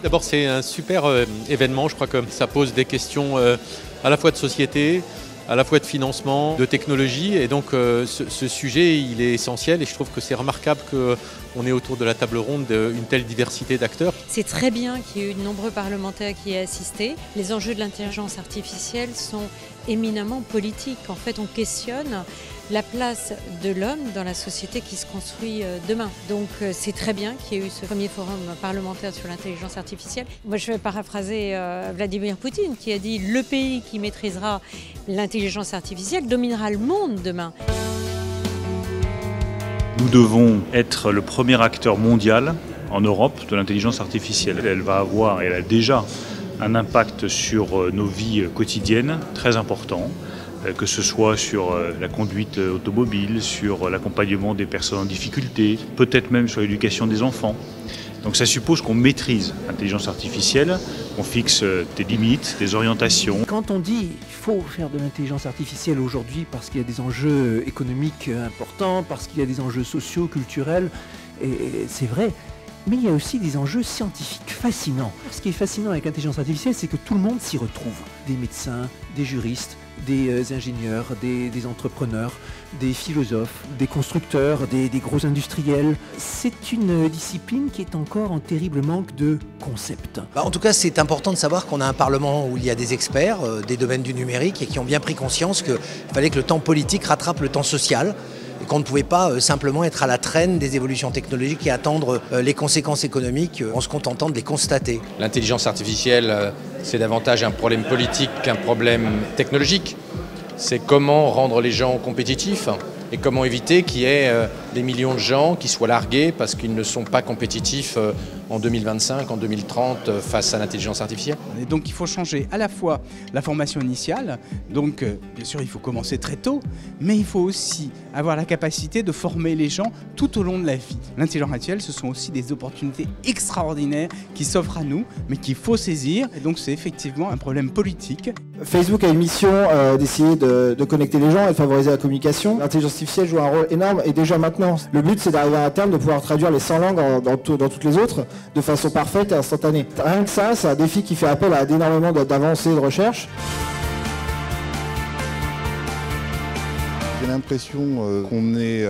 D'abord, c'est un super événement. Je crois que ça pose des questions à la fois de société, à la fois de financement, de technologie. Et donc, ce sujet, il est essentiel. Et je trouve que c'est remarquable qu'on ait autour de la table ronde une telle diversité d'acteurs. C'est très bien qu'il y ait eu de nombreux parlementaires qui y aient assisté. Les enjeux de l'intelligence artificielle sont éminemment politiques. En fait, on questionne la place de l'homme dans la société qui se construit demain. Donc c'est très bien qu'il y ait eu ce premier forum parlementaire sur l'intelligence artificielle. Moi je vais paraphraser Vladimir Poutine qui a dit « Le pays qui maîtrisera l'intelligence artificielle dominera le monde demain ». Nous devons être le premier acteur mondial en Europe de l'intelligence artificielle. Elle va avoir, et elle a déjà, un impact sur nos vies quotidiennes très important. Que ce soit sur la conduite automobile, sur l'accompagnement des personnes en difficulté, peut-être même sur l'éducation des enfants. Donc ça suppose qu'on maîtrise l'intelligence artificielle, qu'on fixe des limites, des orientations. Quand on dit qu'il faut faire de l'intelligence artificielle aujourd'hui parce qu'il y a des enjeux économiques importants, parce qu'il y a des enjeux sociaux, culturels, et c'est vrai, mais il y a aussi des enjeux scientifiques fascinants. Ce qui est fascinant avec l'intelligence artificielle, c'est que tout le monde s'y retrouve. Des médecins, des juristes, des ingénieurs, des entrepreneurs, des philosophes, des constructeurs, des gros industriels. C'est une discipline qui est encore en terrible manque de concept. En tout cas, c'est important de savoir qu'on a un Parlement où il y a des experts des domaines du numérique et qui ont bien pris conscience qu'il fallait que le temps politique rattrape le temps social. Et qu'on ne pouvait pas simplement être à la traîne des évolutions technologiques et attendre les conséquences économiques en se contentant de les constater. L'intelligence artificielle, c'est davantage un problème politique qu'un problème technologique. C'est comment rendre les gens compétitifs et comment éviter qu'il y ait des millions de gens qui soient largués parce qu'ils ne sont pas compétitifs en 2025, en 2030 face à l'intelligence artificielle. Et donc il faut changer à la fois la formation initiale, donc bien sûr il faut commencer très tôt, mais il faut aussi avoir la capacité de former les gens tout au long de la vie. L'intelligence artificielle, ce sont aussi des opportunités extraordinaires qui s'offrent à nous, mais qu'il faut saisir, et donc c'est effectivement un problème politique. Facebook a une mission d'essayer de connecter les gens et de favoriser la communication. L'intelligence artificielle joue un rôle énorme et déjà maintenant. Le but c'est d'arriver à un terme de pouvoir traduire les 100 langues dans toutes les autres de façon parfaite et instantanée. Rien que ça, c'est un défi qui fait appel à énormément d'avancées de recherche. J'ai l'impression qu'on est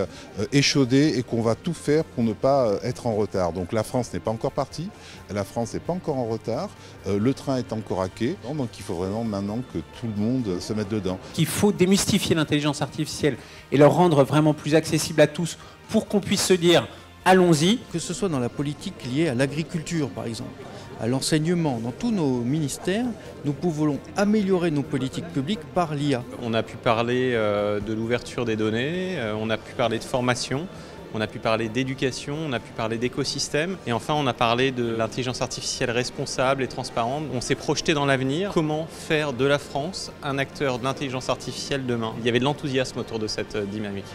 échaudé et qu'on va tout faire pour ne pas être en retard. Donc la France n'est pas encore partie, la France n'est pas encore en retard, le train est encore à quai. Donc il faut vraiment maintenant que tout le monde se mette dedans. Il faut démystifier l'intelligence artificielle et la rendre vraiment plus accessible à tous pour qu'on puisse se dire allons-y. Que ce soit dans la politique liée à l'agriculture par exemple, à l'enseignement, dans tous nos ministères, nous pouvons améliorer nos politiques publiques par l'IA. On a pu parler de l'ouverture des données, on a pu parler de formation, on a pu parler d'éducation, on a pu parler d'écosystème et enfin on a parlé de l'intelligence artificielle responsable et transparente. On s'est projeté dans l'avenir, comment faire de la France un acteur de l'intelligence artificielle demain. Il y avait de l'enthousiasme autour de cette dynamique.